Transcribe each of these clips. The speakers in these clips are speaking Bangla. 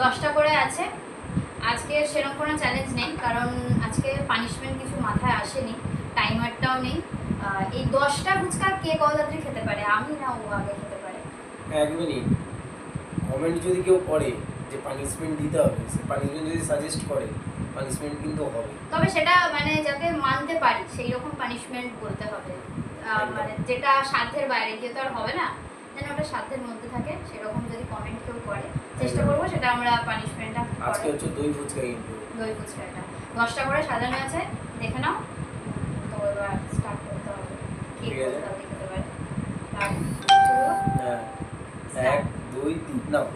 10টা করে আছে। আজকে সেরকম কোনো চ্যালেঞ্জ নেই, কারণ আজকে পানিশমেন্ট কিছু মাথায় আসেনি, টাইমারটাও নেই। এই 10টা ফুচকা কে কত তাড়াতাড়ি খেতে পারে, আমি না ও আগে খেতে পারে? 1 মিনিট, কমেন্ট যদি কেউ করে যে পানিশমেন্ট দিতে হবে, সে পানিশমেন্ট যদি সাজেস্ট করে, পানিশমেন্ট কিন্তু হবে। তবে সেটা মানে যাতে মানতে পারি সেই রকম পানিশমেন্ট বলতে হবে, মানে যেটা সাধ্যের বাইরে গিয়ে তো আর হবে না, যেন ওটা সাধ্যের মধ্যে থাকে সেরকম যদি কমেন্ট কেউ করে চেষ্টা করবো সেটা আমরা পানিশমেন্টটা। আজকে হচ্ছে দই ফুচকা, কিন্তু দই ফুচকাটা 10টা করে সাজানো আছে, দেখে নাও। তো এবার স্টার্ট করতে হবে, কে ঠিক আছে। কত তাড়াতাড়ি খেতে পারে। তার হ্যাঁ, 1 2 3 নাও।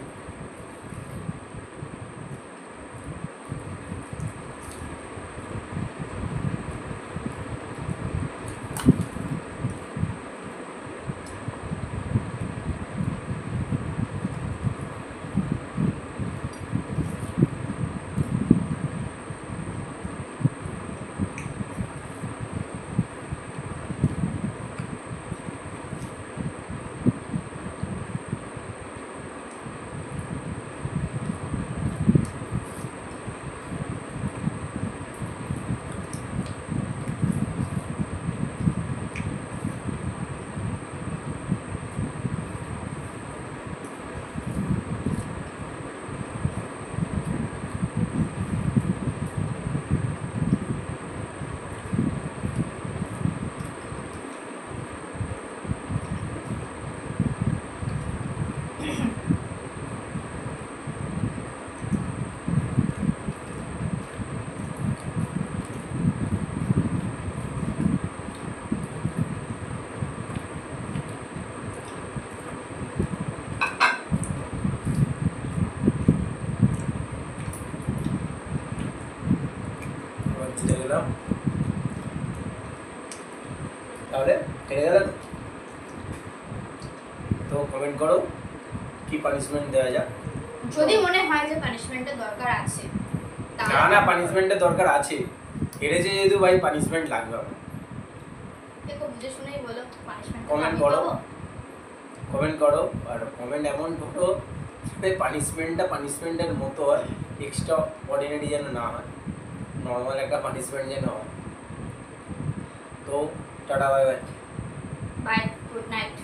তাহলে হেরে গেল তো কমেন্ট করো কি পানিশমেন্ট দেওয়া যায়। যদি মনে হয় যে পানিশমেন্টের দরকার আছে, না না, পানিশমেন্টের দরকার আছে, হেরেছে যেহেতু ভাই পানিশমেন্ট লাগবে আমার। দেখো বুঝে শুনেই বলো পানিশমেন্ট কমেন্ট করো, কমেন্ট করো, আর কমেন্ট এমন করো যাতে পানিশমেন্টটা পানিশমেন্টের মতো হয়, এক্সট্রা অর্ডিনারি যেন না হয়, নর্মাল একটা পানিশমেন্ট যেন হয়। তো tata, bye bye. Bye, good night.